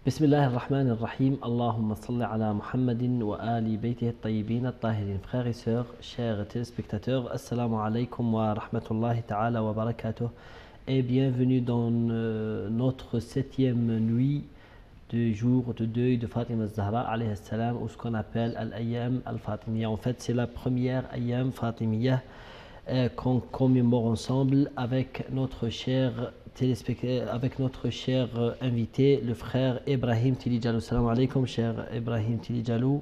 بسم الله الرحمن الرحيم اللهم صل على محمد وآل بيته الطيبين الطاهرين. Frères et sœurs, chers téléspectateurs, assalamu alaikum wa rahmatullahi ta'ala wa barakatuh et bienvenue dans notre 7e nuit du jour de deuil de Fatima Zahra alayhi salam, ou ce qu'on appelle Al-Ayyam Al-Fatimiyya. En fait, c'est la première Ayyam Fatimiyya qu'on commémore ensemble avec notre cher invité, le frère Ibrahim Tilijalou. Salam alaikum, cher Ibrahim Tilijalou,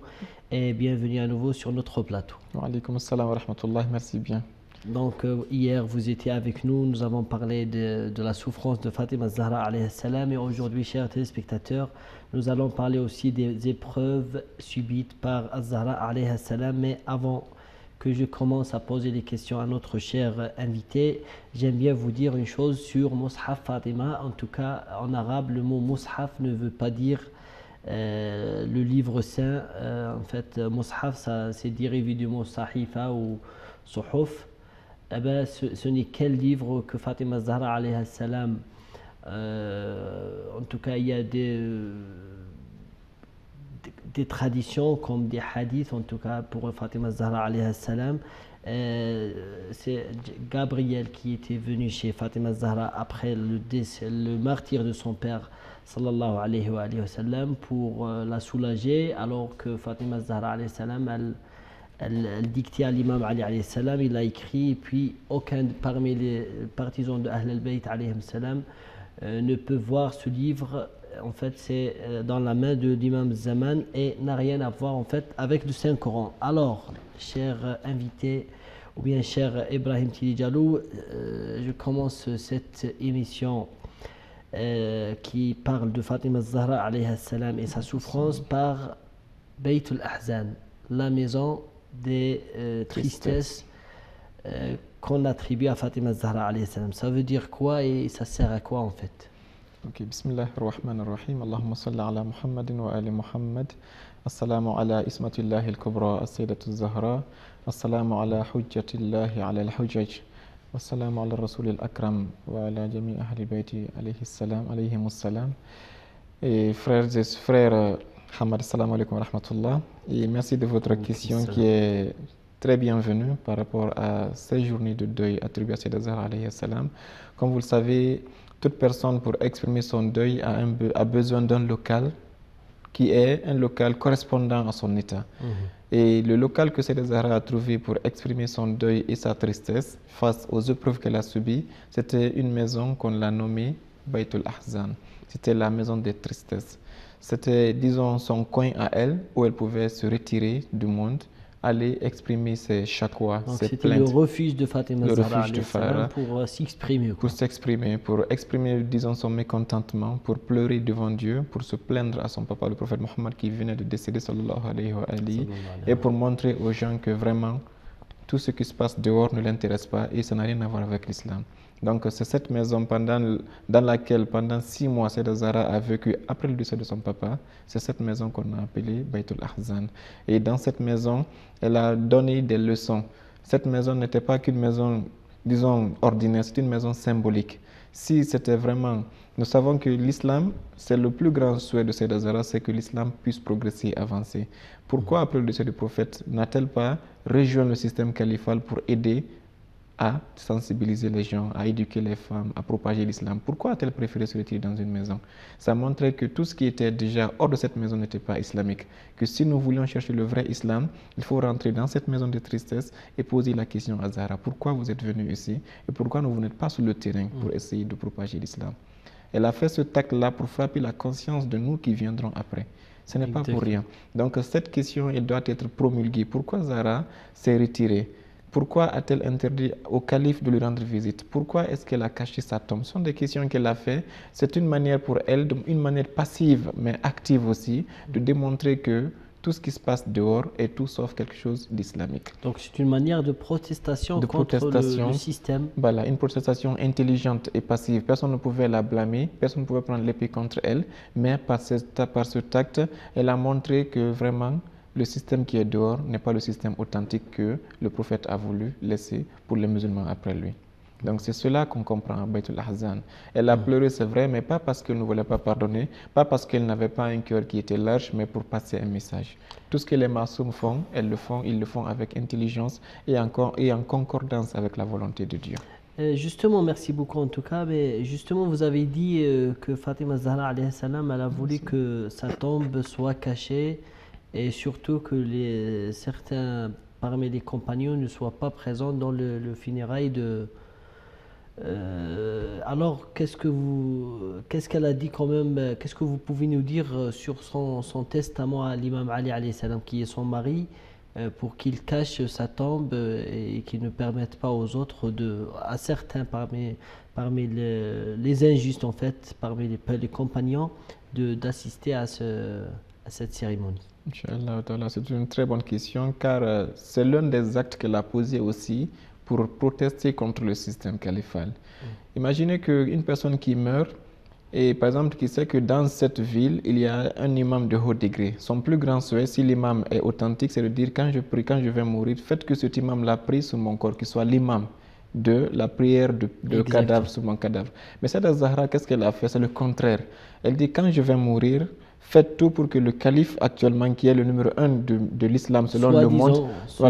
et bienvenue à nouveau sur notre plateau. Wa alaikum assalam wa rahmatullah, merci bien. Donc, hier, vous étiez avec nous, nous avons parlé de la souffrance de Fatima Zahra alayhi salam, et aujourd'hui, chers téléspectateurs, nous allons parler aussi des épreuves subies par Zahra alayhi salam. Mais avant que je commence à poser des questions à notre cher invité, j'aime bien vous dire une chose sur Mus'haf Fatima. En tout cas, en arabe, le mot Mus'haf ne veut pas dire le livre saint. En fait, Mus'haf, c'est dérivé du mot Sahifa ou Suhuf. Eh ben, ce n'est quel livre que Fatima Zahra alayhi salam. En tout cas, il y a des traditions comme des hadiths, en tout cas pour Fatima Zahra alayhi salam. C'est Gabriel qui était venu chez Fatima Zahra après le martyre de son père sallallahu alayhi wa sallam pour la soulager, alors que Fatima Zahra alayhi salam elle dictait à l'imam Ali alayhi salam, il a écrit, et puis aucun parmi les partisans de Ahl al-Bayt alayhi salam ne peut voir ce livre. En fait, c'est dans la main de l'imam Zaman et n'a rien à voir en fait avec le Saint-Coran. Alors, cher invité, ou bien cher Ibrahim Tilijalou, je commence cette émission qui parle de Fatima Zahra alayhi salam et sa souffrance par Bayt al-Ahzan, la maison des tristesses qu'on attribue à Fatima Zahra alayhi salam. Ça veut dire quoi et ça sert à quoi en fait? Ok, bismillah ar-Rahman ar-Rahim, Allahumma salli ala Muhammadin wa ali Muhammad, assalamu ala ismatillahi al-kubra, as-sayyidatu Zahra, assalamu ala hujjatillahi ala al-hujjaj, assalamu ala rasul al-akram wa ala jami ahli bayti alayhimus salam. Et frères Hamad, assalamu alaikum wa rahmatullah, et merci de votre question qui est très bienvenue par rapport à ces journées de deuil attribuées à Sayyida Zahra alayhi salam. Comme vous le savez, toute personne pour exprimer son deuil a besoin d'un local qui est un local correspondant à son état. Et le local que Sayyida Zahra a trouvé pour exprimer son deuil et sa tristesse face aux épreuves qu'elle a subies, c'était une maison qu'on l'a nommée Baytul Ahzan. C'était la maison des tristesses. C'était, disons, son coin à elle où elle pouvait se retirer du monde, aller exprimer ses shakwa, ses plaintes. C'était le refuge de Fatima Zahra pour s'exprimer. Pour s'exprimer, pour exprimer, disons, son mécontentement, pour pleurer devant Dieu, pour se plaindre à son papa, le prophète Mohammed, qui venait de décéder, sallallahu alayhi wa alihi, et pour montrer aux gens que vraiment, tout ce qui se passe dehors ne l'intéresse pas et ça n'a rien à voir avec l'islam. Donc c'est cette maison dans laquelle pendant 6 mois Sayyida Zahra a vécu après le décès de son papa. C'est cette maison qu'on a appelée Baytul Ahzan. Et dans cette maison, elle a donné des leçons. Cette maison n'était pas qu'une maison, disons, ordinaire, c'est une maison symbolique. Si c'était vraiment... Nous savons que l'islam, c'est le plus grand souhait de Sayyida Zahra, c'est que l'islam puisse progresser, avancer. Pourquoi après le décès du prophète n'a-t-elle pas rejoint le système califal pour aider à sensibiliser les gens, à éduquer les femmes, à propager l'islam? Pourquoi a-t-elle préféré se retirer dans une maison? Ça montrait que tout ce qui était déjà hors de cette maison n'était pas islamique. Que si nous voulions chercher le vrai islam, il faut rentrer dans cette maison de tristesse et poser la question à Zahra. Pourquoi vous êtes venu ici et pourquoi vous n'êtes pas sur le terrain pour essayer de propager l'islam? Elle a fait ce tact-là pour frapper la conscience de nous qui viendrons après. Ce n'est pas pour rien. Donc cette question, elle doit être promulguée. Pourquoi Zahra s'est retirée? Pourquoi a-t-elle interdit au calife de lui rendre visite? Pourquoi est-ce qu'elle a caché sa tombe? Ce sont des questions qu'elle a fait. C'est une manière pour elle, une manière passive mais active aussi, de démontrer que tout ce qui se passe dehors est tout sauf quelque chose d'islamique. Donc c'est une manière de protestation contre le système. Voilà, une protestation intelligente et passive. Personne ne pouvait la blâmer, personne ne pouvait prendre l'épée contre elle, mais par ce tact, elle a montré que vraiment le système qui est dehors n'est pas le système authentique que le prophète a voulu laisser pour les musulmans après lui. Donc c'est cela qu'on comprend à Baytul Ahzan. Elle a pleuré, c'est vrai, mais pas parce qu'elle ne voulait pas pardonner, pas parce qu'elle n'avait pas un cœur qui était large, mais pour passer un message. Tout ce que les masoums font, ils le font avec intelligence et en concordance avec la volonté de Dieu. Justement, merci beaucoup en tout cas, mais justement vous avez dit que Fatima Zahra alayhi salam, elle a voulu que sa tombe soit cachée et surtout que certains parmi les compagnons ne soient pas présents dans le funérail de... alors, qu'est-ce qu'elle a dit quand même? Qu'est-ce que vous pouvez nous dire sur son testament à l'imam Ali alayhi salam, qui est son mari, pour qu'il cache sa tombe et qu'il ne permette pas aux autres, à certains parmi les injustes en fait, parmi les compagnons, d'assister à cette cérémonie? Inch'Allah, c'est une très bonne question car c'est l'un des actes qu'elle a posé aussi pour protester contre le système califal. Imaginez qu'une personne qui meurt et par exemple qui sait que dans cette ville, il y a un imam de haut degré. Son plus grand souhait, si l'imam est authentique, c'est de dire quand je prie, quand je vais mourir, faites que cet imam-là prie sur mon corps, qu'il soit l'imam de la prière de cadavre sur mon cadavre. Mais Sayyidah Zahra, qu'est-ce qu'elle a fait? C'est le contraire. Elle dit quand je vais mourir, faites tout pour que le calife actuellement, qui est le numéro 1 de l'islam selon le monde, soit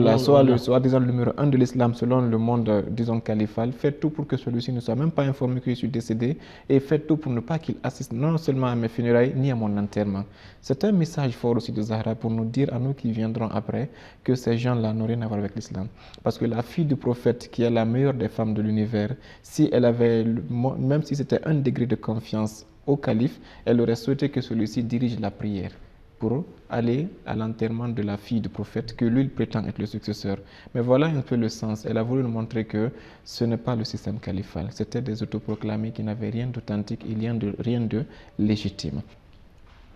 disant le numéro 1 de l'islam selon le monde, disons, califal, faites tout pour que celui-ci ne soit même pas informé que je suis décédé et faites tout pour ne pas qu'il assiste non seulement à mes funérailles, ni à mon enterrement. C'est un message fort aussi de Zahra pour nous dire à nous qui viendrons après que ces gens-là n'ont rien à voir avec l'islam. Parce que la fille du prophète, qui est la meilleure des femmes de l'univers, si elle avait, même si c'était un degré de confiance au calife, elle aurait souhaité que celui-ci dirige la prière pour aller à l'enterrement de la fille du prophète, que lui il prétend être le successeur. Mais voilà un peu le sens. Elle a voulu nous montrer que ce n'est pas le système califal. C'était des autoproclamés qui n'avaient rien d'authentique et rien de légitime.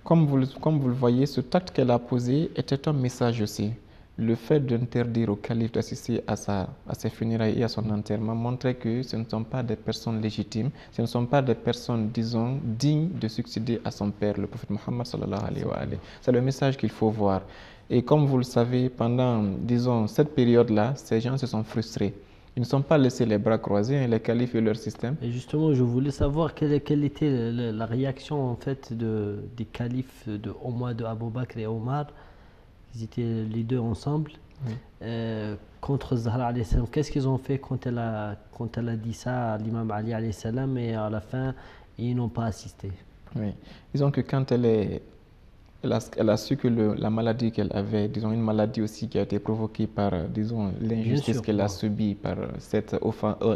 Comme vous le voyez, ce acte qu'elle a posé était un message aussi. Le fait d'interdire au calife d'assister à ses funérailles et à son enterrement montrait que ce ne sont pas des personnes légitimes, ce ne sont pas des personnes, disons, dignes de succéder à son père, le prophète Mohammed sallallahu alayhi wa alayhi. C'est le message qu'il faut voir. Et comme vous le savez, pendant, disons, cette période-là, ces gens se sont frustrés. Ils ne sont pas laissés les bras croisés, les califes et leur système. Et justement, je voulais savoir quelle était la réaction en fait des califes au mois de Abu Bakr et Omar. Ils étaient les deux ensemble contre Zahra alayhi salam. Qu'est-ce qu'ils ont fait quand elle a dit ça à l'imam Ali alayhi salam et à la fin ils n'ont pas assisté? Oui, disons que quand elle a su que la maladie qu'elle avait, disons une maladie aussi qui a été provoquée par, disons, l'injustice qu'elle a subie, par cette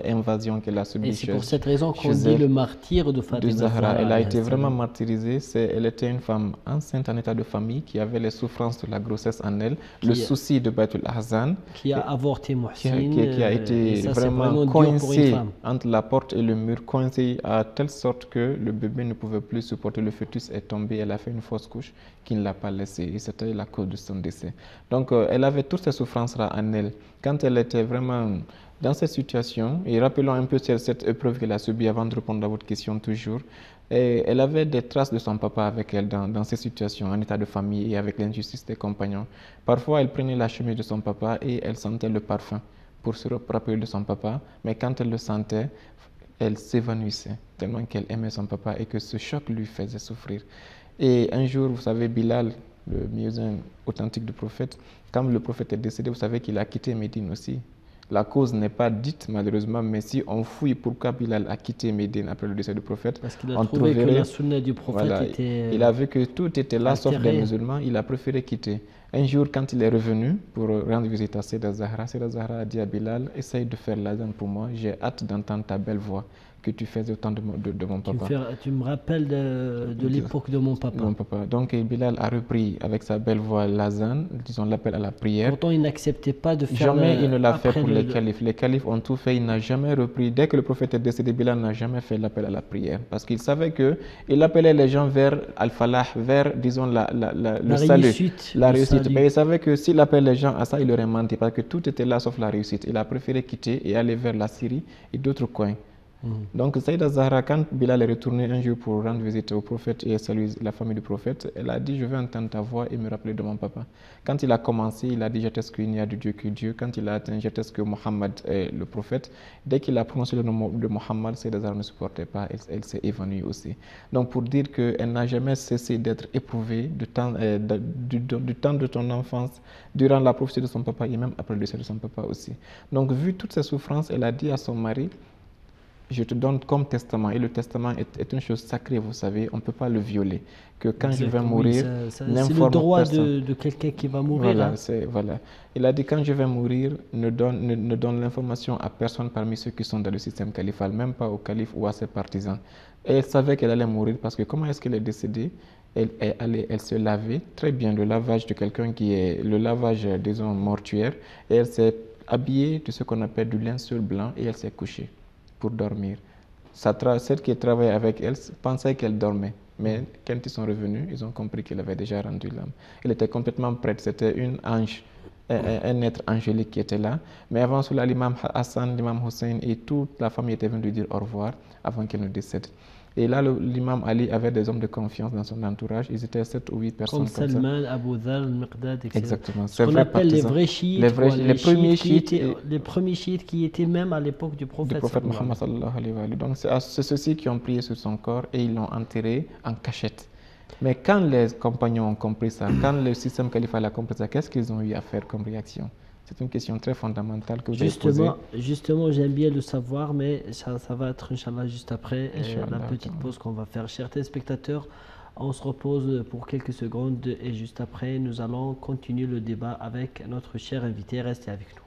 invasion qu'elle a subie. Et c'est pour cette raison qu'on dit le martyr de Fatima Zahra. Elle a été vraiment martyrisée. Elle était une femme enceinte en état de famille qui avait les souffrances de la grossesse en elle, le souci de Baytul Ahzan, qui a avorté Mohsin, qui a été vraiment coincé entre la porte et le mur, coincé à telle sorte que le bébé ne pouvait plus supporter, le fœtus est tombé, elle a fait une fausse couche qui ne l'a pas laissé et c'était la cause de son décès. Donc elle avait toutes ces souffrances-là en elle. Quand elle était vraiment dans cette situation, et rappelons un peu cette épreuve qu'elle a subie avant de répondre à votre question toujours, et elle avait des traces de son papa avec elle dans ces situations, en état de famille et avec l'injustice des compagnons. Parfois, elle prenait la chemise de son papa et elle sentait le parfum pour se rappeler de son papa, mais quand elle le sentait, elle s'évanouissait tellement qu'elle aimait son papa et que ce choc lui faisait souffrir. Et un jour, vous savez, Bilal, le muezzin authentique du prophète, quand le prophète est décédé, vous savez qu'il a quitté Médine aussi. La cause n'est pas dite malheureusement, mais si on fouille pourquoi Bilal a quitté Médine après le décès du prophète, parce qu'il a trouvé que la sunna du prophète était... Il a vu que tout était là sauf les musulmans, il a préféré quitter. Un jour, quand il est revenu pour rendre visite à Sayyidah Zahra a dit à Bilal, essaye de faire l'azan pour moi, j'ai hâte d'entendre ta belle voix que tu faisais au temps de mon papa. Tu me rappelles de l'époque de mon papa. Mon papa. Donc Bilal a repris avec sa belle voix l'azan, disons l'appel à la prière. Pourtant, il n'acceptait pas de faire. Jamais il ne l'a fait pour les califes. Les califes ont tout fait, il n'a jamais repris. Dès que le prophète est décédé, Bilal n'a jamais fait l'appel à la prière. Parce qu'il savait qu'il appelait les gens vers Al-Falah, vers, disons, le salut, la réussite. Mais il savait que s'il appelait les gens à ça, il aurait menti. Parce que tout était là sauf la réussite. Il a préféré quitter et aller vers la Syrie et d'autres coins. Donc, Sayyidah Zahra, quand Bilal est retourné un jour pour rendre visite au prophète et saluer la famille du prophète, elle a dit, je veux entendre ta voix et me rappeler de mon papa. Quand il a commencé, il a dit, j'atteste qu'il n'y a de Dieu que Dieu. Quand il a atteint, j'atteste que Mohammed est le prophète. Dès qu'il a prononcé le nom de Mohammed, Sayyidah Zahra ne supportait pas, elle s'est évanouie aussi. Donc, pour dire qu'elle n'a jamais cessé d'être éprouvée du temps de ton enfance, durant la prophétie de son papa et même après le décès de son papa aussi. Donc, vu toutes ces souffrances, elle a dit à son mari, je te donne comme testament, et le testament est une chose sacrée, vous savez, on ne peut pas le violer, que quand je vais mourir, c'est le droit de quelqu'un qui va mourir. Voilà, voilà. Il a dit, quand je vais mourir, ne donne l'information à personne parmi ceux qui sont dans le système califal, même pas au calife ou à ses partisans. Et elle savait qu'elle allait mourir, parce que comment est-ce qu'elle est décédée? Elle se lavait très bien, le lavage de quelqu'un qui est, le lavage, disons, mortuaire, et elle s'est habillée de ce qu'on appelle du linceul blanc, et elle s'est couchée pour dormir. Celle qui travaillait avec elle pensait qu'elle dormait, mais quand ils sont revenus, ils ont compris qu'elle avait déjà rendu l'âme. Elle était complètement prête, c'était une ange, un être angélique qui était là. Mais avant cela, l'imam Hassan, l'imam Hussein et toute la famille étaient venus lui dire au revoir avant qu'elle ne décède. Et là, l'imam Ali avait des hommes de confiance dans son entourage. Ils étaient 7 ou 8 personnes comme Salman, Abu Dhar, Al-Miqdad, etc. Exactement. Ce qu'on appelle les vrais chiites. Les premiers chiites qui étaient même à l'époque du prophète. Mohammed sallallahu alayhi wa sallam. Donc c'est ceux-ci qui ont prié sur son corps et ils l'ont enterré en cachette. Mais quand les compagnons ont compris ça, quand le système califal a compris ça, qu'est-ce qu'ils ont eu à faire comme réaction? C'est une question très fondamentale que vous avez posée. Justement, j'aime bien le savoir, mais ça va être, Inch'Allah, juste après la petite pause qu'on va faire. Chers téléspectateurs, on se repose pour quelques secondes et juste après, nous allons continuer le débat avec notre cher invité. Restez avec nous.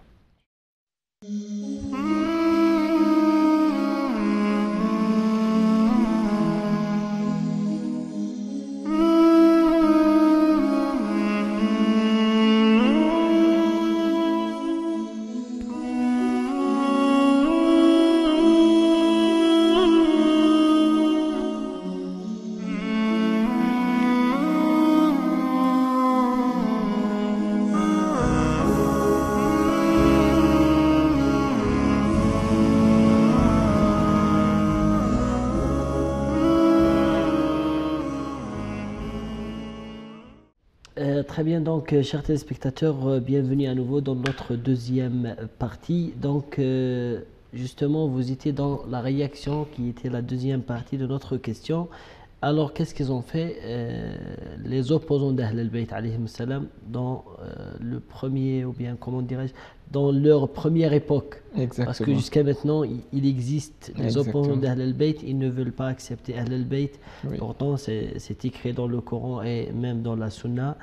Très bien, donc chers téléspectateurs, bienvenue à nouveau dans notre deuxième partie. Donc justement, vous étiez dans la réaction qui était la deuxième partie de notre question. Alors qu'est-ce qu'ils ont fait les opposants d'Ahl al-Bayt alayhim salam dans le premier, ou bien comment dirais-je, dans leur première époque. Exactement. Parce que jusqu'à maintenant, il existe les opposants d'Ahl al-Bayt, ils ne veulent pas accepter Ahl al-Bayt. Oui. Pourtant, c'est écrit dans le Coran et même dans la Sunna,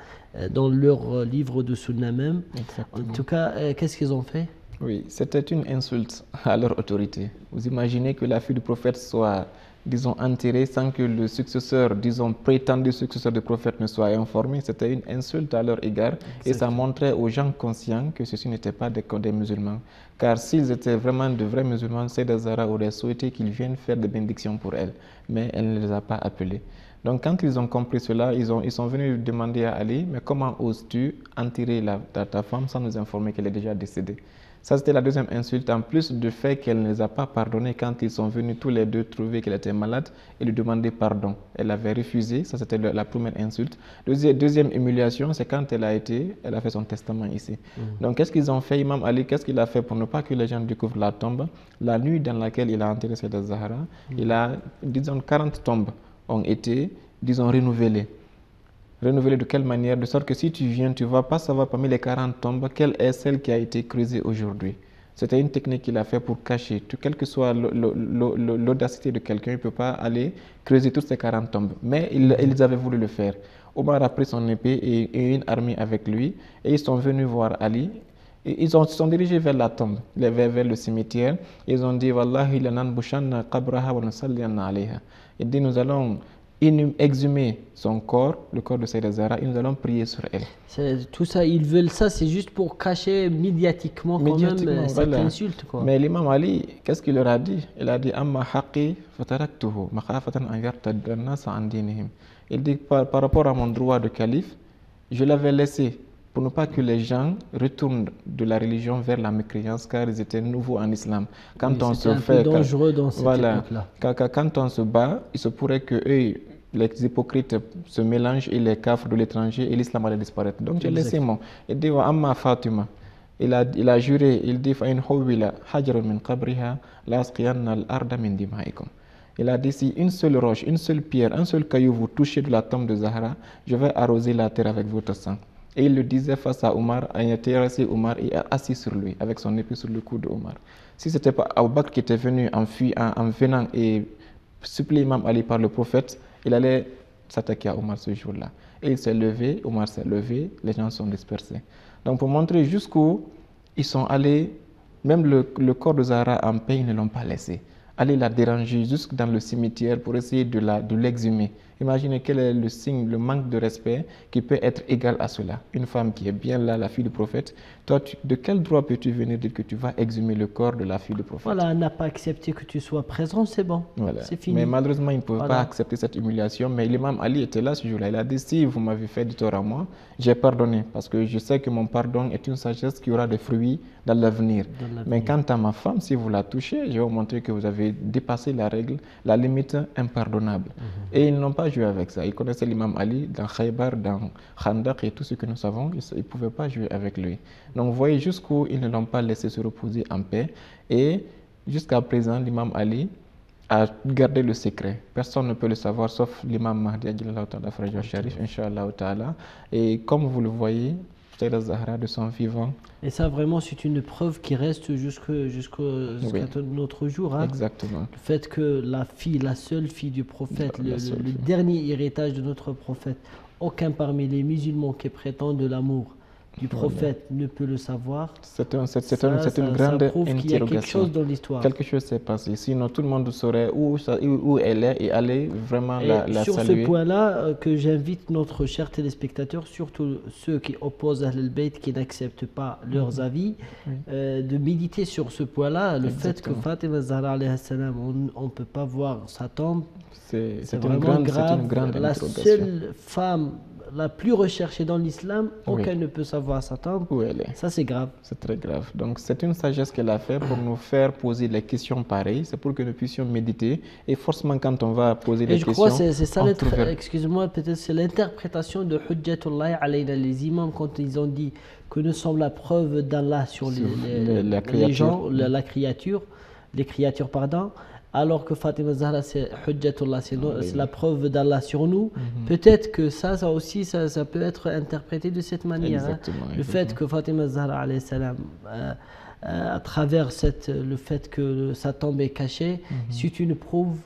dans leur livre de Sunna même. Exactement. En tout cas, qu'est-ce qu'ils ont fait? Oui, c'était une insulte à leur autorité. Vous imaginez que la fille du prophète soit, disons, enterrée sans que le successeur, disons, prétendu successeur du prophète ne soit informé. C'était une insulte à leur égard. Exactement. Et ça montrait aux gens conscients que ceux-ci n'étaient pas des musulmans. Car s'ils étaient vraiment de vrais musulmans, Sayyidah Zahra aurait souhaité qu'ils viennent faire des bénédictions pour elle. Mais elle ne les a pas appelés. Donc quand ils ont compris cela, ils sont venus demander à Ali, mais comment oses-tu enterrer ta femme sans nous informer qu'elle est déjà décédée? Ça, c'était la deuxième insulte, en plus du fait qu'elle ne les a pas pardonnés quand ils sont venus tous les deux trouver qu'elle était malade et lui demander pardon. Elle avait refusé, ça c'était la première insulte. Deuxième humiliation, c'est quand elle a fait son testament ici. Donc qu'est-ce qu'ils ont fait, Imam Ali, qu'est-ce qu'il a fait pour ne pas que les gens découvrent la tombe? La nuit dans laquelle il a enterré Sayyidah Zahra, il a, disons, 40 tombes ont été, disons, renouvelées. Renouveler de quelle manière? De sorte que si tu viens, tu ne vas pas savoir parmi les 40 tombes quelle est celle qui a été creusée aujourd'hui. C'était une technique qu'il a fait pour cacher. Quelle que soit l'audacité de quelqu'un, il ne peut pas aller creuser toutes ces 40 tombes. Mais ils avaient voulu le faire. Omar a pris son épée et une armée avec lui et ils sont venus voir Ali. Et ils se sont dirigés vers la tombe, vers le cimetière. Ils ont dit Wallahi lananbushanna qabraha wa nusalliyanna alayha. Il dit nous allons exhumer son corps, le corps de Sayyidah Zahra, et nous allons prier sur elle. Tout ça, ils veulent ça, c'est juste pour cacher médiatiquement quand même cette insulte, quoi. Mais l'imam Ali, qu'est-ce qu'il leur a dit? Il a dit Amma haqqi fataraktuhu makhafatan an yartadda an-nas an dinihim. Il dit par rapport à mon droit de calife, je l'avais laissé pour ne pas que les gens retournent de la religion vers la mécréance, car ils étaient nouveaux en islam. Quand oui, on se fait, dangereux dans cette époque-là. Quand on se bat, il se pourrait que eux, les hypocrites se mélangent et les kafres de l'étranger et l'islam allait disparaître. Donc j'ai laissé mon. Il dit Amma Fatima. Il a juré, il dit Fa in hawwila hajarun min qabriha la asqiyanna al-arda min dimaikum. Il a dit si une seule roche, une seule pierre, un seul caillou vous touchez de la tombe de Zahra, je vais arroser la terre avec votre sang. Et il le disait face à Omar, il a terrassé Omar et a assis sur lui, avec son épée sur le cou de Omar. Si ce n'était pas Abu Bakr qui était venu en venant et supplier Imam Ali par le prophète, il allait s'attaquer à Omar ce jour-là. Et il s'est levé, Omar s'est levé, les gens sont dispersés. Donc pour montrer jusqu'où ils sont allés, même le corps de Zahra en paix, ils ne l'ont pas laissé. Aller la déranger jusque dans le cimetière pour essayer de l'exhumer. Imaginez quel est le signe, le manque de respect qui peut être égal à cela. Une femme qui est bien là, la fille du prophète, toi, de quel droit peux-tu venir dire que tu vas exhumer le corps de la fille du prophète? Voilà, elle n'a pas accepté que tu sois présent, c'est bon, voilà. C'est fini. Mais malheureusement, il ne pouvait pas accepter cette humiliation. Mais l'imam Ali était là ce jour-là. Il a dit, si vous m'avez fait du tort à moi, j'ai pardonné. Parce que je sais que mon pardon est une sagesse qui aura des fruits dans l'avenir. Mais quant à ma femme, si vous la touchez, je vais vous montrer que vous avez dépassé la règle, la limite impardonnable. Et ils n'ont pas joué avec ça. Ils connaissaient l'imam Ali dans Khaybar, dans Khandaq et tout ce que nous savons. Ils ne pouvaient pas jouer avec lui. Donc vous voyez jusqu'où ils ne l'ont pas laissé se reposer en paix. Et jusqu'à présent, l'imam Ali a gardé le secret. Personne ne peut le savoir sauf l'imam Mahdi Frajah Sharif, Inch'Allah Ta'ala. Et comme vous le voyez, Sayyidah Zahra de son vivant. Et ça vraiment c'est une preuve qui reste jusqu'à notre jour. Hein. Exactement. Le fait que la seule fille du prophète, le dernier héritage de notre prophète, aucun parmi les musulmans qui prétendent de l'amour du prophète ne peut le savoir. C'est une grande interrogation. Qu'il y a quelque chose dans l'histoire. Quelque chose s'est passé. Sinon, tout le monde saurait où elle est et aller vraiment la saluer. Sur ce point-là, que j'invite notre cher téléspectateur, surtout ceux qui opposent à Ahl-Bayt, qui n'acceptent pas leurs avis, de méditer sur ce point-là. Le fait que Fatima Zahra, on ne peut pas voir sa tombe, c'est vraiment grave. Une grande la seule femme la plus recherchée dans l'islam, aucun ne peut savoir sa tombe. Où elle est. Ça, c'est grave. C'est très grave. Donc, c'est une sagesse qu'elle a fait pour nous faire poser les questions pareilles. C'est pour que nous puissions méditer. Et forcément, quand on va poser des questions... je crois que c'est ça, excuse-moi, peut-être c'est l'interprétation de Hujjatullah alayna, les imams, quand ils ont dit que nous sommes la preuve d'Allah sur les gens, la créature, les créatures, pardon. Alors que Fatima Zahra, c'est Hujjatullah, c'est la preuve d'Allah sur nous. Peut-être que ça aussi, ça peut être interprété de cette manière. Exactement, Le fait que Fatima Zahra, à travers le fait que sa tombe est cachée, c'est une preuve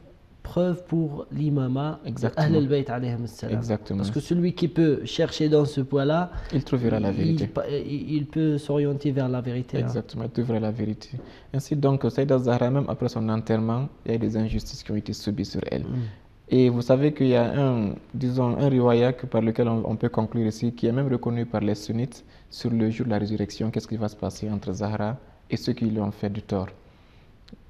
pour l'imama Ahl al-Bayt alayhim salam. Exactement. Parce que celui qui peut chercher dans ce point-là, il trouvera la vérité. Il peut s'orienter vers la vérité. Exactement, il trouvera la vérité. Ainsi donc, Sayyidah Zahra, même après son enterrement, il y a des injustices qui ont été subies sur elle. Et vous savez qu'il y a un riwaya par lequel on peut conclure ici, qui est même reconnu par les sunnites sur le jour de la résurrection. Qu'est-ce qui va se passer entre Zahra et ceux qui lui ont fait du tort?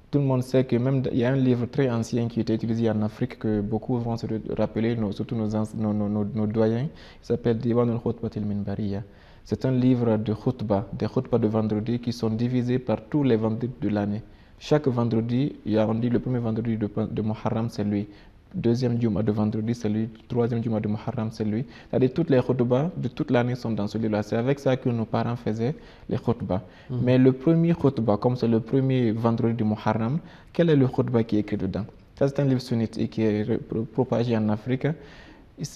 Tout le monde sait que même il y a un livre très ancien qui était utilisé en Afrique que beaucoup vont se rappeler, surtout nos doyens. Il s'appelle Diwan al-Khutbat al-Minbariya. C'est un livre de khutbah, des khutbahs de vendredi qui sont divisés par tous les vendredis de l'année. Chaque vendredi, on dit le premier vendredi de Muharram, c'est lui. Deuxième Juma de vendredi, c'est lui. Troisième Juma de Muharram, c'est lui. C'est-à-dire toutes les khutbahs de toute l'année sont dans ce livre-là. C'est avec ça que nos parents faisaient les khutbahs. Mais le premier khutbah, comme c'est le premier vendredi de Muharram, quel est le khutbah qui est écrit dedans? Ça, c'est un livre sunnite et qui est propagé en Afrique.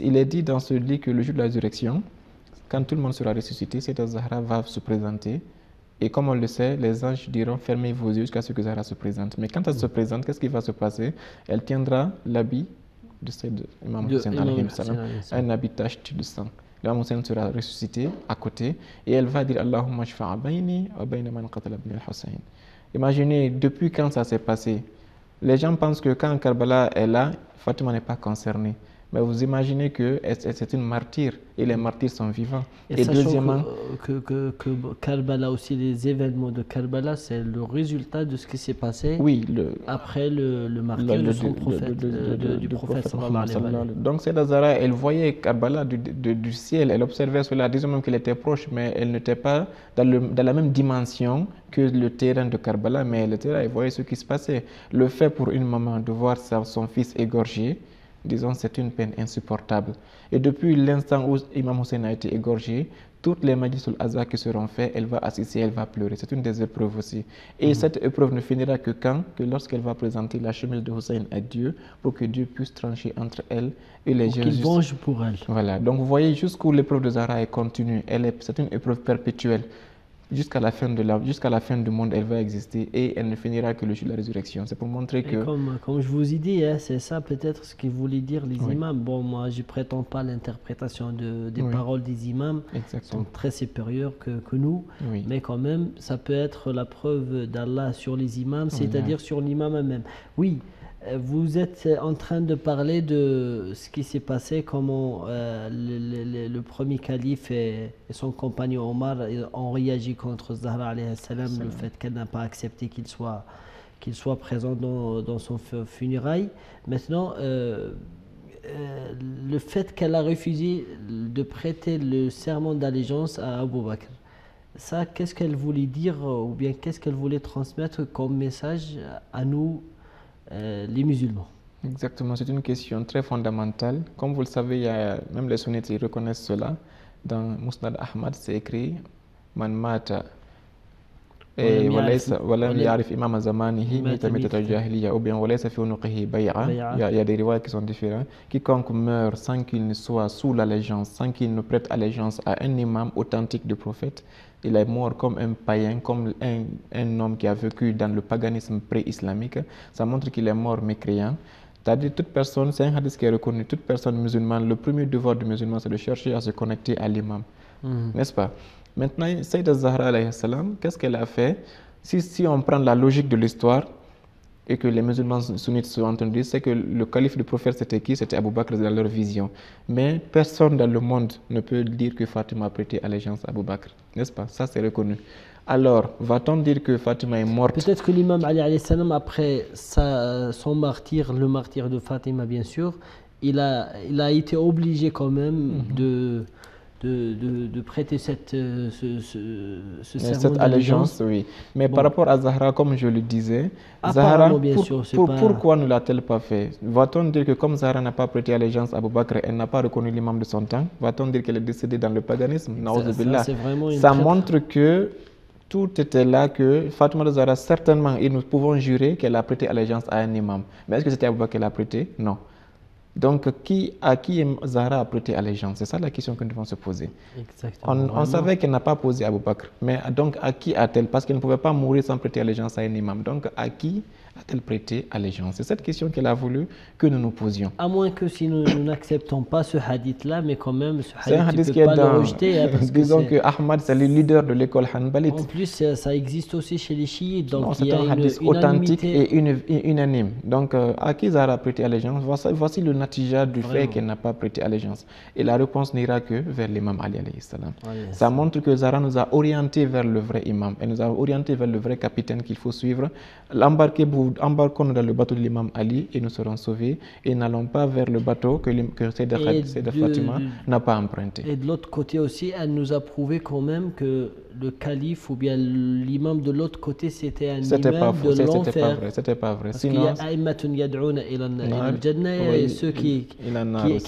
Il est dit dans ce livre que le jour de la résurrection, quand tout le monde sera ressuscité, Sayyidah Zahra va se présenter. Et comme on le sait, les anges diront fermez vos yeux jusqu'à ce que Zahra se présente. Mais quand elle se présente, qu'est-ce qui va se passer? Elle tiendra l'habit décès d'Imam Hussein alayhi salam, un habit taché de sang. L'Imam Hussein sera ressuscité à côté et elle va dire Allahumma shfa'a bayni wa bayna man qatala ibn al-Hussein. Imaginez, depuis quand ça s'est passé? Les gens pensent que quand Karbala est là, Fatima n'est pas concernée. Mais vous imaginez que c'est une martyre et les martyrs sont vivants. Et deuxièmement, que Karbala aussi, les événements de Karbala, c'est le résultat de ce qui s'est passé après le martyr de son prophète, du prophète sallallahu alayhi wa sallam. Donc Sayyidah Zahra, elle voyait Karbala du ciel, elle observait cela, disons même qu'elle était proche, mais elle n'était pas dans la même dimension que le terrain de Karbala, mais elle était là, elle voyait ce qui se passait. Le fait pour une maman de voir son fils égorgé, disons, c'est une peine insupportable. Et depuis l'instant où Imam Hussein a été égorgé, toutes les majlis al-Azhar qui seront faits, elle va assister, elle va pleurer. C'est une des épreuves aussi. Et cette épreuve ne finira que lorsqu'elle va présenter la chemelle de Hussein à Dieu, pour que Dieu puisse trancher entre elle et les gens. Qu'il venge pour elle. Voilà. Donc vous voyez jusqu'où l'épreuve de Zahra est continue. C'est une épreuve perpétuelle. Jusqu'à la fin du monde, elle va exister et elle ne finira que le jour de la résurrection. C'est pour montrer que... Comme je vous ai dit, c'est ça peut-être ce qu'ils voulaient dire les imams. Bon, moi, je ne prétends pas l'interprétation des paroles des imams. Exactement. Sont très supérieures que nous. Mais quand même, ça peut être la preuve d'Allah sur les imams, c'est-à-dire sur l'imam même. Oui. Vous êtes en train de parler de ce qui s'est passé, comment le premier calife et son compagnon Omar ont réagi contre Zahra alayhi salam, le fait qu'elle n'a pas accepté qu'il soit présent dans son funérail. Maintenant, le fait qu'elle a refusé de prêter le serment d'allégeance à Abu Bakr, ça, qu'est-ce qu'elle voulait dire ou bien qu'est-ce qu'elle voulait transmettre comme message à nous, les musulmans? Exactement, c'est une question très fondamentale. Comme vous le savez, même les sunnites ils reconnaissent cela. Dans Musnad Ahmad, c'est écrit Man mata walam yarif imam zamanihi mita jahiliya ou bien walaysa fi unuqihi bay'a. Il y a des riwayats qui sont différents. Quiconque meurt sans qu'il ne soit sous l'allégeance, sans qu'il ne prête allégeance à un imam authentique du prophète, il est mort comme un païen, comme un homme qui a vécu dans le paganisme pré-islamique. Ça montre qu'il est mort mécréant. C'est-à-dire toute personne, c'est un hadith qui est reconnu, toute personne musulmane, le premier devoir du musulman, c'est de chercher à se connecter à l'imam. N'est-ce pas? Maintenant, Sayyidah Zahra alayhi salam, qu'est-ce qu'elle a fait? Si on prend la logique de l'histoire, et que les musulmans sunnites sont entendus, c'est que le calife du prophète c'était qui? C'était Abu Bakr dans leur vision. Mais personne dans le monde ne peut dire que Fatima a prêté allégeance à Abu Bakr. N'est-ce pas? Ça c'est reconnu. Alors, va-t-on dire que Fatima est morte? Peut-être que l'imam Ali alayhi salam, après son martyr, le martyr de Fatima bien sûr, il a été obligé quand même de prêter cette allégeance, oui. Mais par rapport à Zahra, comme je le disais, Zahra, pourquoi ne l'a-t-elle pas fait? Va-t-on dire que comme Zahra n'a pas prêté allégeance à Abu Bakr, elle n'a pas reconnu l'imam de son temps? Va-t-on dire qu'elle est décédée dans le paganisme? Ça montre que tout était là, que Fatima Zahra, certainement, et nous pouvons jurer qu'elle a prêté allégeance à un imam. Mais est-ce que c'était Abu Bakr qu'elle a prêté? Non. Donc, à qui Zahra a prêté allégeance? C'est ça la question que nous devons se poser. Exactement. On savait qu'elle n'a pas posé Abu Bakr, mais donc à qui a-t-elle? Parce qu'elle ne pouvait pas mourir sans prêter allégeance à un imam. Donc, à qui a-t-elle prêté allégeance? C'est cette question qu'elle a voulu que nous nous posions. À moins que si nous n'acceptons pas ce hadith-là, mais quand même, ce hadith, un hadith qui est dans... rejeter, disons que Ahmad, c'est le leader de l'école Hanbalite. En plus, ça existe aussi chez les chiites. Donc c'est un hadith authentique et unanime. Donc, à qui Zahra a prêté allégeance? Voici le natija du fait qu'elle n'a pas prêté allégeance. Et la réponse n'ira que vers l'imam Ali alayhi salam. Ça montre que Zahra nous a orientés vers le vrai imam. Elle nous a orientés vers le vrai capitaine qu'il faut suivre. Embarquons dans le bateau de l'imam Ali et nous serons sauvés, et n'allons pas vers le bateau que Sayyidah Fatima n'a pas emprunté. Et de l'autre côté aussi, elle nous a prouvé quand même que le calife ou bien l'imam de l'autre côté, c'était un imam de l'enfer. C'était pas vrai. Parce qu'il y a aïmatun yad'ouna ila al-jannah et ceux qui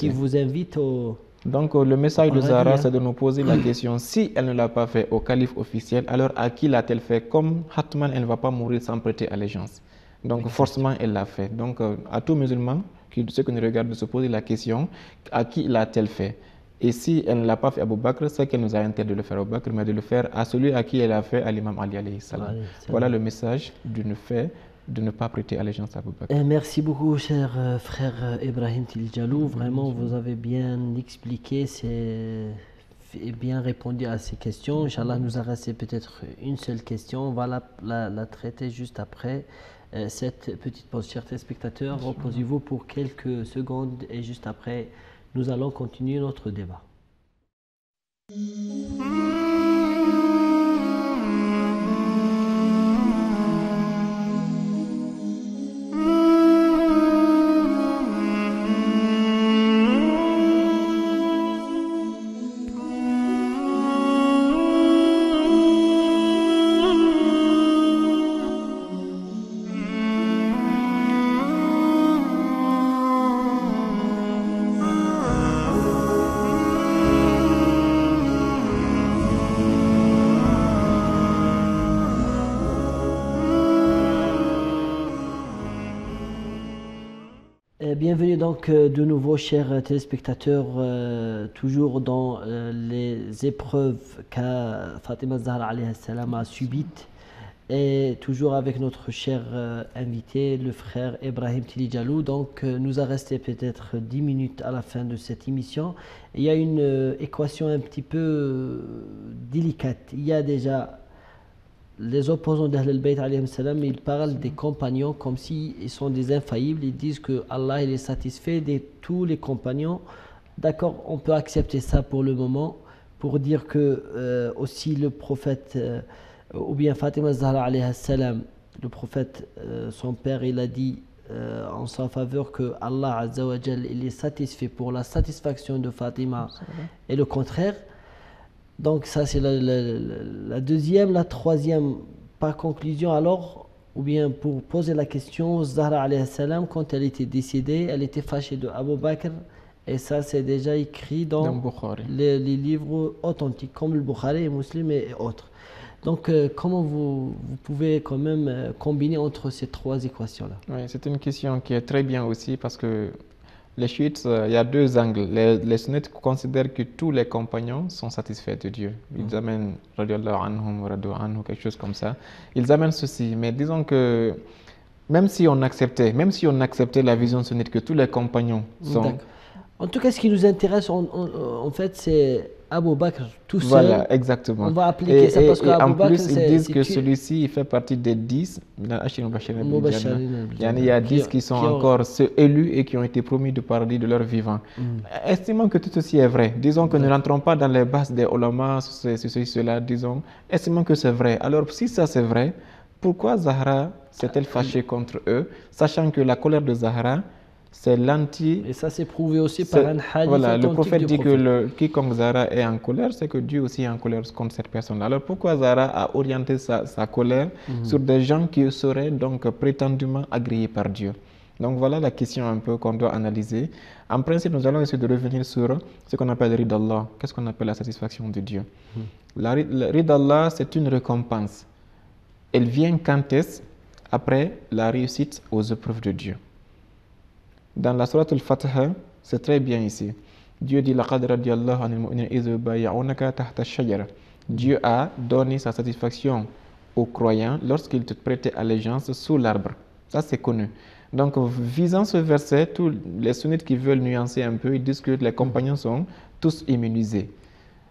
vous invitent au... Donc le message de Zahra, c'est de nous poser la question, si elle ne l'a pas fait au calife officiel, alors à qui l'a-t-elle fait? Comme Hatman, elle ne va pas mourir sans prêter allégeance. Donc forcément, elle l'a fait. Donc à tout musulman, ceux qui nous regardent, de se poser la question, à qui l'a-t-elle fait? Et si elle ne l'a pas fait à Abu Bakr, c'est qu'elle nous a interdit de le faire à Abu Bakr, mais de le faire à celui à qui elle a fait, à l'imam Ali alayhi salam. Voilà le message d'une fait de ne pas prêter allégeance à Abu Bakr. Merci beaucoup, cher frère Ibrahim Tiljalou. Vraiment, vous avez bien expliqué et bien répondu à ces questions. Inch'Allah, nous a resté peut-être une seule question. On va la traiter juste après cette petite pause. Chers téléspectateurs, reposez-vous pour quelques secondes et juste après, nous allons continuer notre débat. Bienvenue donc de nouveau, chers téléspectateurs, toujours dans les épreuves qu'a Fatima Zahra alayhi salam a subites, et toujours avec notre cher invité, le frère Ibrahim Tiljalou. Donc nous a resté peut-être 10 minutes à la fin de cette émission. Il y a une équation un petit peu délicate. Il y a déjà les opposants d'Ahl al-Bayt alayhim salam, ils parlent des compagnons comme s'ils sont des infaillibles. Ils disent que Allah il est satisfait de tous les compagnons. D'accord, on peut accepter ça pour le moment, pour dire que aussi le prophète, ou bien Fatima Zahra alayhi salam, le prophète, son père, il a dit en sa faveur que Allah Azza wa Jal, il est satisfait pour la satisfaction de Fatima, et le contraire. Donc ça c'est la deuxième. La troisième, par conclusion alors, ou bien pour poser la question, Zahra alayhi salam, quand elle était décédée, elle était fâchée de Abu Bakr, et ça c'est déjà écrit dans les livres authentiques comme le Bukhari et Muslim et autres. Donc comment vous pouvez quand même combiner entre ces trois équations-là? Oui, c'est une question qui est très bien aussi, parce que les chiites, il y a deux angles. Les sunnites considèrent que tous les compagnons sont satisfaits de Dieu. Ils amènent radiallahu anhum, radu anhu, quelque chose comme ça. Ils amènent ceci. Mais disons que même si on acceptait la vision sunnite que tous les compagnons sont... En tout cas, ce qui nous intéresse en fait, c'est Abu Bakr tout seul. Voilà, exactement. On va appliquer ça parce qu'Abu Bakr, en plus, ils disent que celui-ci, il fait partie des 10. Il y a 10 qui sont encore ceux élus et qui ont été promis de paradis de leur vivant. Estimons que tout ceci est vrai. Disons que ne rentrons pas dans les bases des ulama, ceci, cela, disons. Estimons que c'est vrai. Alors, si ça c'est vrai, pourquoi Zahra s'est-elle fâchée contre eux, sachant que la colère de Zahra, c'est l'anti... Et ça s'est prouvé aussi par un hadith. Voilà, le prophète dit que quiconque Zahra est en colère, c'est que Dieu aussi est en colère contre cette personne. Alors pourquoi Zahra a orienté sa colère sur des gens qui seraient donc prétendument agréés par Dieu? Donc voilà la question un peu qu'on doit analyser. En principe, nous allons essayer de revenir sur ce qu'on appelle le Rid Allah. Qu'est-ce qu'on appelle la satisfaction de Dieu? Le Rid Allah, c'est une récompense. Elle vient quand est-ce? Après la réussite aux épreuves de Dieu. Dans la sourate al-Fatiha, c'est très bien ici. Dieu dit Dieu a donné sa satisfaction aux croyants lorsqu'ils te prêtaient allégeance sous l'arbre. Ça, c'est connu. Donc, visant ce verset, tous les sunnites qui veulent nuancer un peu, ils disent que les compagnons sont tous immunisés.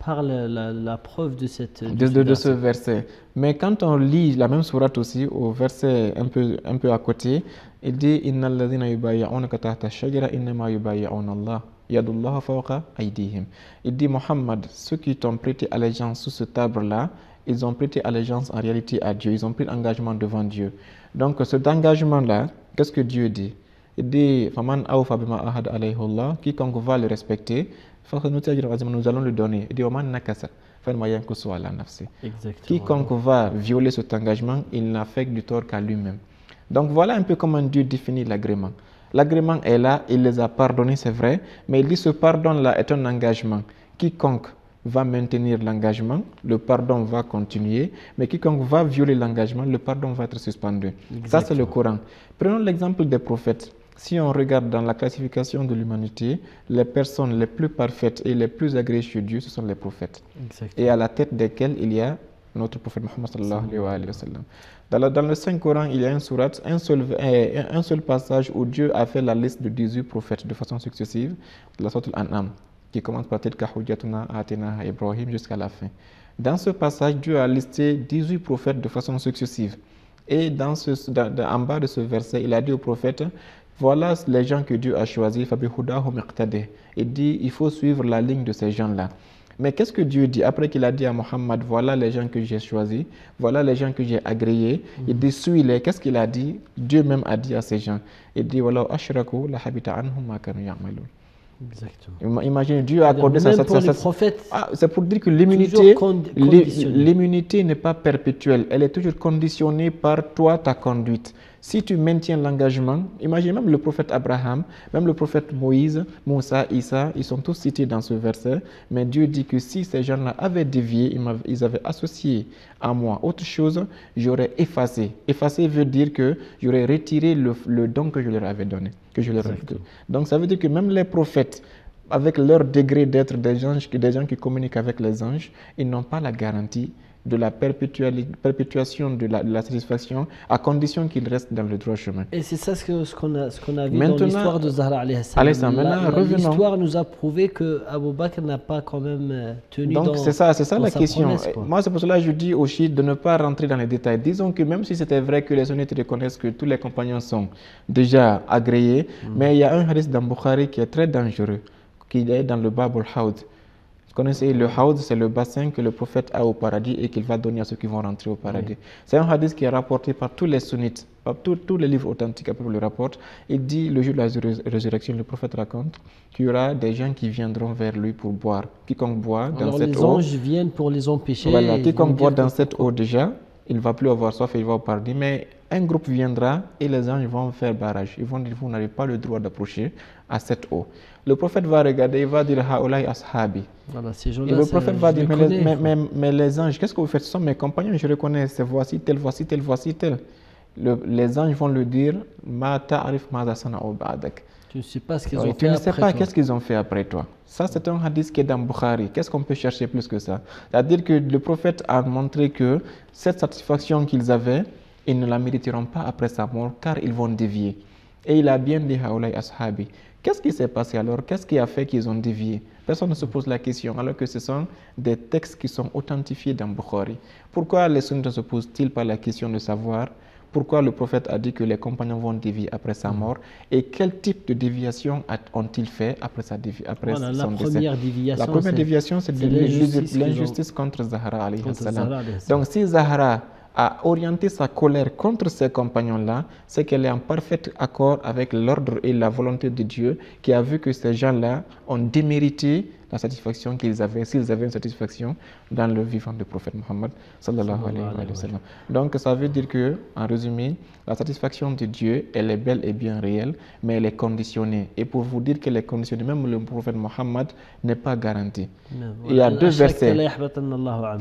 Par la preuve de ce verset. Mais quand on lit la même sourate aussi, au verset un peu à côté, il dit Inna alladhina yubayyi'unaka tahta ash-shajara innama yubayyi'una Allah yadullahi fawqa aydihim. Il dit Mohammed, ceux qui t'ont prêté allégeance sous cet arbre-là, ils ont prêté allégeance en réalité à Dieu, ils ont pris l'engagement devant Dieu. Donc cet engagement-là, qu'est-ce que Dieu dit? Il dit Faman awfa bima ahada alayhi Allah, quiconque va le respecter, nous allons le donner. Il dit quiconque va violer cet engagement, il n'a fait du tort qu'à lui-même. Donc voilà un peu comment Dieu définit l'agrément. L'agrément est là, il les a pardonnés, c'est vrai, mais il dit ce pardon-là est un engagement. Quiconque va maintenir l'engagement, le pardon va continuer, mais quiconque va violer l'engagement, le pardon va être suspendu. Exactement. Ça, c'est le Coran. Prenons l'exemple des prophètes. Si on regarde dans la classification de l'humanité, les personnes les plus parfaites et les plus agréées chez Dieu, ce sont les prophètes. Exactement. Et à la tête desquels il y a notre prophète Mohammed sallallahu alayhi wa sallam. Dans le Saint-Coran, il y a une sourate, un seul passage où Dieu a fait la liste de 18 prophètes de façon successive, de la sourate Al-An'am, qui commence par Tilka hujjatuna atinaha Ibrahim jusqu'à la fin. Dans ce passage, Dieu a listé 18 prophètes de façon successive. Et en bas de ce verset, il a dit aux prophètes, voilà les gens que Dieu a choisis, il dit, il faut suivre la ligne de ces gens-là. Mais qu'est-ce que Dieu dit après qu'il a dit à Mohammed, voilà les gens que j'ai choisis, voilà les gens que j'ai agréés, il dit, suis-les. Qu'est-ce qu'il a dit? Dieu même a dit à ces gens, il dit, voilà, ashraku la habita anhum ma kanu ya'malun. Exactement. Imaginez, Dieu a accordé ça. C'est pour dire que l'immunité n'est pas perpétuelle, elle est toujours conditionnée par toi, ta conduite. Si tu maintiens l'engagement, imaginez même le prophète Abraham, même le prophète Moïse, Moussa, Issa, ils sont tous cités dans ce verset. Mais Dieu dit que si ces gens-là avaient dévié, ils avaient associé à moi autre chose, j'aurais effacé. Effacer veut dire que j'aurais retiré le don que je leur avais donné. Donc ça veut dire que même les prophètes, avec leur degré d'être des gens qui communiquent avec les anges, ils n'ont pas la garantie de la perpétuation de la satisfaction, à condition qu'ils restent dans le droit chemin. Et c'est ça ce qu'on a vu dans l'histoire de Zahra alayhi salam. L'histoire nous a prouvé que Abu Bakr n'a pas quand même tenu. Donc c'est ça la question. Promesse, moi c'est pour cela que je dis aux chiites de ne pas rentrer dans les détails. Disons que même si c'était vrai que les sunnites reconnaissent que tous les compagnons sont déjà agréés, mais il y a un hadith dans Bukhari qui est très dangereux, qui est dans le Bab al-Hawd. Vous connaissez le Hawd, c'est le bassin que le prophète a au paradis et qu'il va donner à ceux qui vont rentrer au paradis. Oui. C'est un hadith qui est rapporté par tous les sunnites, par tous les livres authentiques après le rapportent. Il dit, le jour de la résurrection, le prophète raconte qu'il y aura des gens qui viendront vers lui pour boire. Quiconque boit dans cette eau... les anges viennent pour les empêcher. Voilà, quiconque boit dans cette eau déjà, il ne va plus avoir soif et il va au paradis. Mais un groupe viendra et les anges vont faire barrage. Ils vont dire, vous n'avez pas le droit d'approcher à cette eau. Le prophète va regarder, il va dire, Haoulaï ashabi. Voilà, ces gens-là, et le prophète va dire, mais les anges, qu'est-ce que vous faites? Ce sont mes compagnons, je reconnais, c'est voici tel, voici tel, voici tel. Les anges vont lui dire, Ma ta'arif ma sana'u ba'dak. Tu ne sais pas ce qu'ils ont fait après toi. Tu ne sais pas qu'est-ce qu'ils ont fait après toi. Ça, c'est un hadith qui est dans Bukhari. Qu'est-ce qu'on peut chercher plus que ça? C'est-à-dire que le prophète a montré que cette satisfaction qu'ils avaient, ils ne la mériteront pas après sa mort, car ils vont dévier. Et il a bien dit, Haoulaï ashabi. Qu'est-ce qui s'est passé alors? Qu'est-ce qui a fait qu'ils ont dévié? Personne ne se pose la question, alors que ce sont des textes qui sont authentifiés dans Bukhari. Pourquoi les sunnites ne se posent-ils pas la question de savoir pourquoi le prophète a dit que les compagnons vont dévier après sa mort et quel type de déviation ont-ils fait après son décès? La première déviation, c'est de l'injustice contre Zahra alayhi salam. Donc si Zahra a orienté sa colère contre ces compagnons-là, c'est qu'elle est en parfait accord avec l'ordre et la volonté de Dieu qui a vu que ces gens-là ont démérité la satisfaction qu'ils avaient, s'ils avaient une satisfaction dans le vivant du prophète Mohammed sallallahu alayhi wa sallam. Donc ça veut dire que, en résumé, la satisfaction de Dieu, elle est belle et bien réelle, mais elle est conditionnée. Et pour vous dire qu'elle est conditionnée, même le prophète Mohammed n'est pas garanti. Il y a deux versets.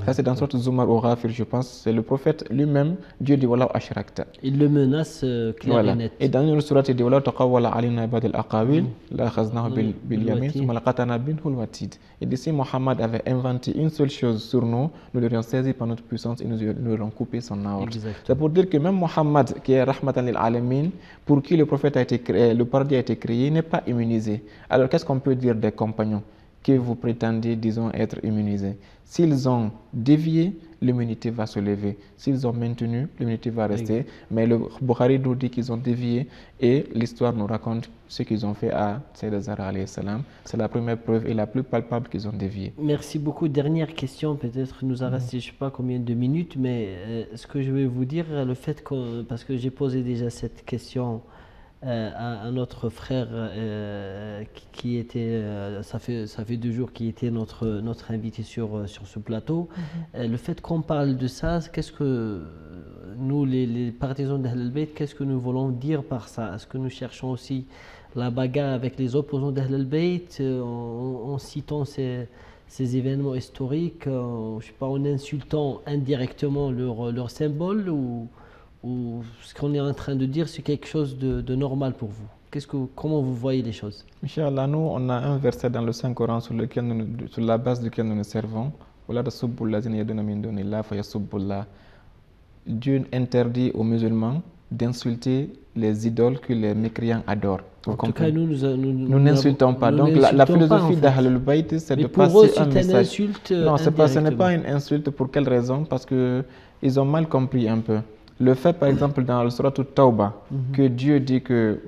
Ça c'est dans sorte Zumar au Ghafir, je pense. C'est le prophète lui-même, Dieu dit Wallahu ashrakta. Il le menace clair et net. Et dans une sourate, il dit Wallahu taqawwala alina ba'd al-aqawil la khaznahu bil yamin thumma laqatana binhu al-watid. Et dit si Mohammed avait inventé une seule chose sur nous, nous l'aurions saisi par notre puissance et nous l'aurions coupé son aorte. C'est pour dire que même Mohammed, qui est Rahmatan lil Alamin, pour qui le prophète a été créé, le paradis a été créé, n'est pas immunisé. Alors qu'est-ce qu'on peut dire des compagnons que vous prétendez, disons, être immunisés? S'ils ont dévié, l'immunité va se lever. S'ils ont maintenu, l'immunité va rester. Mais le Bukhari nous dit qu'ils ont dévié et l'histoire nous raconte ce qu'ils ont fait à Sayyida Zahra alayhi salam. C'est la première preuve et la plus palpable qu'ils ont dévié. Merci beaucoup. Dernière question, peut-être nous a resté je ne sais pas combien de minutes, mais ce que je vais vous dire, le fait que, parce que j'ai posé déjà cette question à notre frère qui était, ça fait 2 jours, qui était notre invité sur ce plateau. Le fait qu'on parle de ça, qu'est-ce que nous, les partisans d'Ahl al-Bayt, qu'est-ce que nous voulons dire par ça? Est-ce que nous cherchons aussi la bagarre avec les opposants d'Ahl al-Bayt en citant ces événements historiques, je sais pas, en insultant indirectement leur symbole, ou ce qu'on est en train de dire, c'est quelque chose de normal pour vous? Comment vous voyez les choses? Inch'Allah, nous, on a un verset dans le Saint-Coran sur la base duquel nous nous servons. Dieu interdit aux musulmans d'insulter les idoles que les mécréants adorent. En tout cas, nous n'insultons pas. Donc la philosophie d'Ahlul Bayt, c'est de passer un message. Non, ce n'est pas une insulte. Pour quelle raison? Parce qu'ils ont mal compris un peu. Le fait, par exemple, dans le Surat Tawbah, que Dieu dit que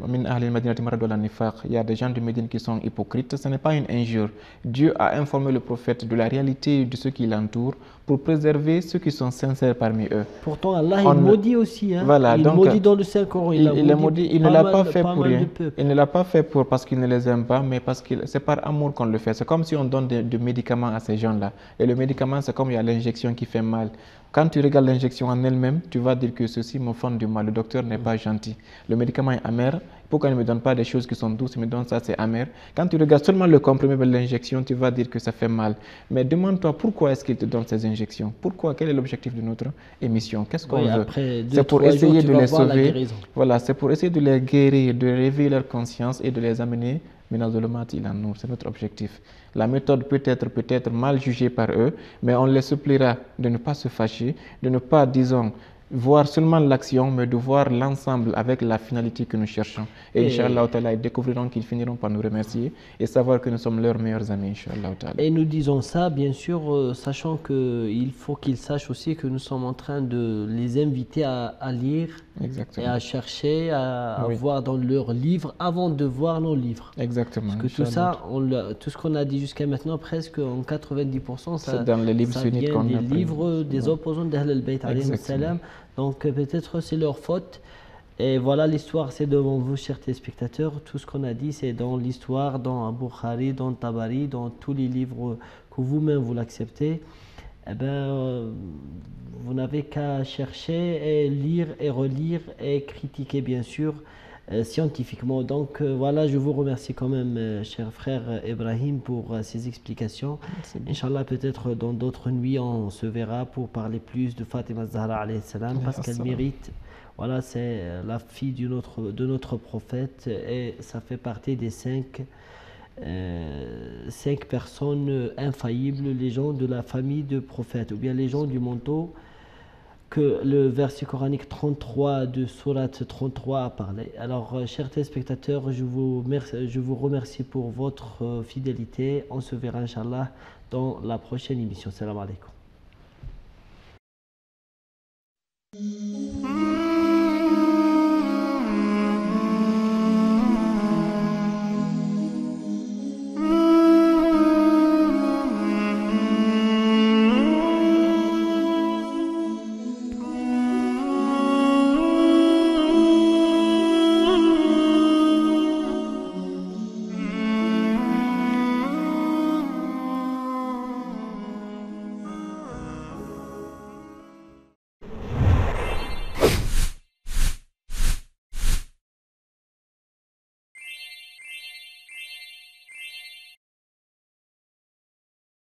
il y a des gens de Médine qui sont hypocrites, ce n'est pas une injure. Dieu a informé le prophète de la réalité de ceux qui l'entourent pour préserver ceux qui sont sincères parmi eux. Pourtant, Allah, il maudit aussi. Hein? Voilà, il donc, maudit dans le Saint-Coran. Il ne l'a pas fait pour rien. Il ne l'a pas fait parce qu'il ne les aime pas, mais parce que c'est par amour qu'on le fait. C'est comme si on donne des médicaments à ces gens-là. Et le médicament, c'est comme il y a l'injection qui fait mal. Quand tu regardes l'injection en elle-même, tu vas dire que ceci me fait du mal. Le docteur n'est pas gentil. Le médicament est amer. Pourquoi il ne me donne pas des choses qui sont douces? Il me donne ça, c'est amer. Quand tu regardes seulement le comprimé de l'injection, tu vas dire que ça fait mal. Mais demande-toi pourquoi est-ce qu'il te donne ces injections? Pourquoi? Quel est l'objectif de notre émission? Qu'est-ce qu'on veut? C'est pour essayer de les sauver. Voilà, c'est pour essayer de les guérir, de réveiller leur conscience et de les amener. C'est notre objectif. La méthode peut être mal jugée par eux, mais on les suppliera de ne pas se fâcher, de ne pas, disons, voir seulement l'action, mais de voir l'ensemble avec la finalité que nous cherchons. Et Inch'Allah, ils découvriront qu'ils finiront par nous remercier et savoir que nous sommes leurs meilleurs amis, Inch'Allah. Et nous disons ça, bien sûr, sachant qu'il faut qu'ils sachent aussi que nous sommes en train de les inviter à lire. Exactement. Et à chercher, à voir dans leurs livres avant de voir nos livres. Exactement. Parce que tout ça, tout ce qu'on a dit jusqu'à maintenant, presque en 90%, ça dans les livres ça vient des livres des opposants d'Ahl al-Bayt alayhi salam. Donc peut-être c'est leur faute. Et voilà, l'histoire c'est devant vous, chers téléspectateurs. Tout ce qu'on a dit, c'est dans l'histoire, dans Bukhari, dans Tabari, dans tous les livres que vous-même vous l'acceptez. Eh ben, vous n'avez qu'à chercher et lire et relire et critiquer bien sûr scientifiquement. Donc voilà, je vous remercie quand même, cher frère Ibrahim, pour ces explications. Inch'Allah, peut-être dans d'autres nuits, on se verra pour parler plus de Fatima Zahra alayhi salam, parce qu'elle mérite. Voilà, c'est la fille de notre prophète et ça fait partie des cinq personnes infaillibles, les gens de la famille du prophète, ou bien les gens du manteau que le verset coranique 33 de Surat 33 a parlé. Alors, chers téléspectateurs, je vous remercie pour votre fidélité. On se verra, Inch'Allah, dans la prochaine émission. Salam alaikum.